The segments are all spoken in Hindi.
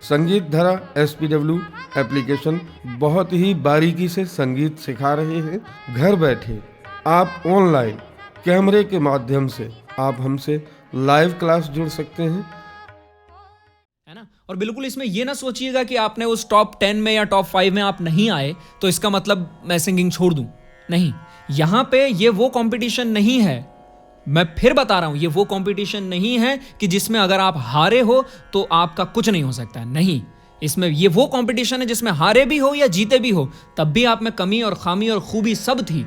संगीत धारा SPW एप्लीकेशन बहुत ही बारीकी से संगीत सिखा रहे हैं। घर बैठे आप ऑनलाइन कैमरे के माध्यम से आप हमसे लाइव क्लास जुड़ सकते हैं, है ना। और बिल्कुल इसमें ये ना सोचिएगा कि आपने उस टॉप 10 में या टॉप 5 में आप नहीं आए तो इसका मतलब मैं सिंगिंग छोड़ दूं। नहीं, यहां पे ये वो कंपटीशन नहीं है। मैं फिर बता रहा हूं, ये वो कंपटीशन नहीं है कि जिसमें अगर आप हारे हो तो आपका कुछ नहीं हो सकता है। नहीं, इसमें ये वो कंपटीशन है जिसमें हारे भी हो या जीते भी हो तब भी आप में कमी और खामी और खूबी सब थी,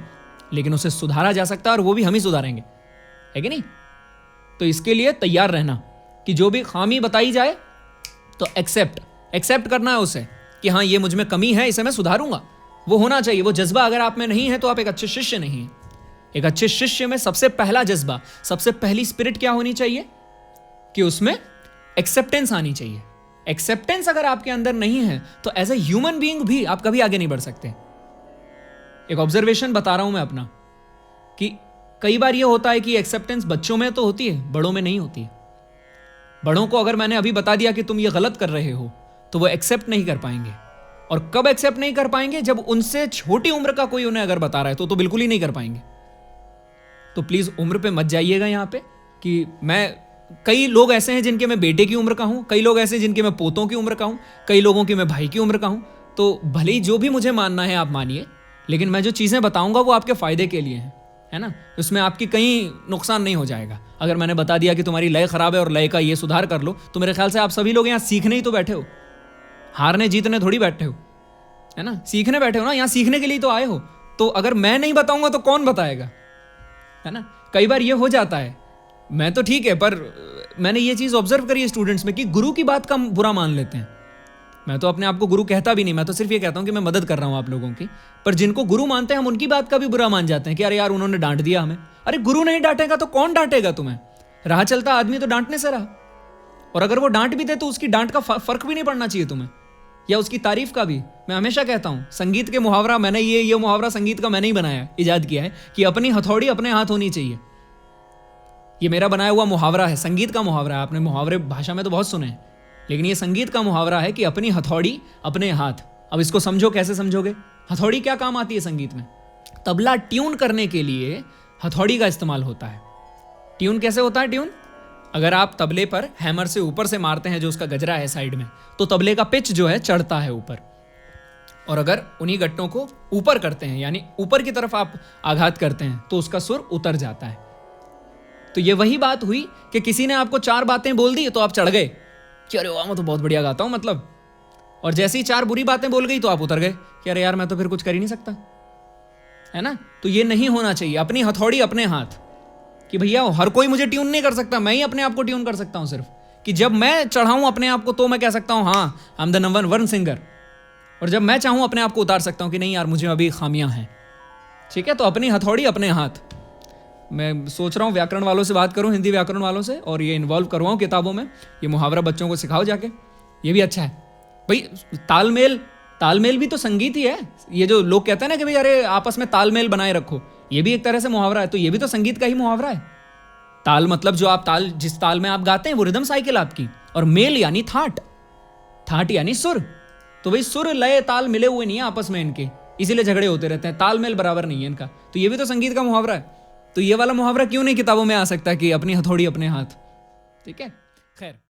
लेकिन उसे सुधारा जा सकता है और वो भी हम ही सुधारेंगे, है कि नहीं। तो इसके लिए तैयार रहना कि जो भी खामी बताई जाए तो एक्सेप्ट करना है उसे कि हाँ ये मुझ में कमी है, इसे मैं सुधारूंगा। वो होना चाहिए। वो जज्बा अगर आप में नहीं है तो आप एक अच्छे शिष्य नहीं हैं। एक अच्छे शिष्य में सबसे पहला जज्बा, सबसे पहली स्पिरिट क्या होनी चाहिए कि उसमें एक्सेप्टेंस आनी चाहिए। एक्सेप्टेंस अगर आपके अंदर नहीं है तो एज ए ह्यूमन बीइंग भी आप कभी आगे नहीं बढ़ सकते। एक ऑब्जर्वेशन बता रहा हूं मैं अपना कि कई बार यह होता है कि एक्सेप्टेंस बच्चों में तो होती है, बड़ों में नहीं होती है। बड़ों को अगर मैंने अभी बता दिया कि तुम ये गलत कर रहे हो तो वो एक्सेप्ट नहीं कर पाएंगे। और कब एक्सेप्ट नहीं कर पाएंगे? जब उनसे छोटी उम्र का कोई उन्हें अगर बता रहा है तो बिल्कुल ही नहीं कर पाएंगे। तो प्लीज उम्र पे मत जाइएगा यहां पे कि कई लोग ऐसे हैं जिनके मैं बेटे की उम्र का हूं, कई लोग ऐसे हैं जिनके मैं पोतों की उम्र का हूं, कई लोगों की मैं भाई की उम्र का हूं। तो भले ही जो भी मुझे मानना है आप मानिए, लेकिन मैं जो चीजें बताऊंगा वो आपके फायदे के लिए हैं, है ना। उसमें आपकी कहीं नुकसान नहीं हो जाएगा। अगर मैंने बता दिया कि तुम्हारी लय खराब है और लय का ये सुधार कर लो, तो मेरे ख्याल से आप सभी लोग यहाँ सीखने ही तो बैठे हो, हारने जीतने थोड़ी बैठे हो, है ना। सीखने बैठे हो ना, यहाँ सीखने के लिए तो आए हो। तो अगर मैं नहीं बताऊंगा तो कौन बताएगा, है ना। कई बार ये हो जाता है, मैं तो ठीक है, पर मैंने ये चीज ऑब्जर्व करी है स्टूडेंट्स में कि गुरु की बात का बुरा मान लेते हैं। मैं तो अपने आप को गुरु कहता भी नहीं, मैं तो सिर्फ ये कहता हूं कि मैं मदद कर रहा हूं आप लोगों की। पर जिनको गुरु मानते हैं हम उनकी बात का भी बुरा मान जाते हैं कि अरे यार उन्होंने डांट दिया हमें। अरे गुरु नहीं डांटेगा तो कौन डांटेगा तुम्हें? राह चलता आदमी तो डांटने से रहा। और अगर वो डांट भी दे तो उसकी डांट का फर्क भी नहीं पड़ना चाहिए तुम्हें, या उसकी तारीफ का भी। मैं हमेशा कहता हूं संगीत के मुहावरा, मैंने ये मुहावरा संगीत का मैंने ही बनाया, इजाद किया है कि अपनी हथौड़ी अपने हाथ होनी चाहिए। ये मेरा बनाया हुआ मुहावरा है, संगीत का मुहावरा है। आपने मुहावरे भाषा में तो बहुत सुने हैं, लेकिन ये संगीत का मुहावरा है कि अपनी हथौड़ी अपने हाथ। अब इसको समझो, कैसे समझोगे? हथौड़ी क्या काम आती है संगीत में? तबला ट्यून करने के लिए हथौड़ी का इस्तेमाल होता है। ट्यून कैसे होता है? ट्यून अगर आप तबले पर हैमर से ऊपर से मारते हैं, जो उसका गजरा है साइड में, तो तबले का पिच जो है चढ़ता है ऊपर। और अगर उन्हीं गट्टों को ऊपर करते हैं, यानी ऊपर की तरफ आप आघात करते हैं, तो उसका सुर उतर जाता है। तो ये वही बात हुई कि किसी ने आपको 4 बातें बोल दी तो आप चढ़ गए कि अरे वाह मैं तो बहुत बढ़िया गाता हूं मतलब। और जैसे ही 4 बुरी बातें बोल गई तो आप उतर गए कि अरे यार मैं तो फिर कुछ कर ही नहीं सकता, है ना। तो ये नहीं होना चाहिए। अपनी हथौड़ी अपने हाथ, कि भैया हर कोई मुझे ट्यून नहीं कर सकता, मैं ही अपने आप को ट्यून कर सकता हूं सिर्फ। कि जब मैं चढ़ाऊं अपने आप को तो मैं कह सकता हूं हाँ I am the number 1 singer. और जब मैं चाहूं अपने आप को उतार सकता हूं कि नहीं यार मुझे अभी खामियां हैं। ठीक है, तो अपनी हथौड़ी अपने हाथ। मैं सोच रहा हूँ व्याकरण वालों से बात करूँ, हिंदी व्याकरण वालों से, और ये इन्वॉल्व करवाऊँ किताबों में। ये मुहावरा बच्चों को सिखाओ जाके, ये भी अच्छा है भाई। तालमेल भी तो संगीत ही है। ये जो लोग कहते हैं ना कि भाई अरे आपस में तालमेल बनाए रखो, ये भी एक तरह से मुहावरा है। तो ये भी तो संगीत का ही मुहावरा है। ताल मतलब जो आप जिस ताल में आप गाते हैं वो रिदम साइकिल आपकी, और मेल यानी थाट यानी सुर। तो भाई सुर लय ताल मिले हुए नहीं है आपस में इनके, इसीलिए झगड़े होते रहते हैं, तालमेल बराबर नहीं है इनका। तो ये भी तो संगीत का मुहावरा है। तो ये वाला मुहावरा क्यों नहीं किताबों में आ सकता कि अपनी हथौड़ी अपने हाथ? ठीक है, खैर।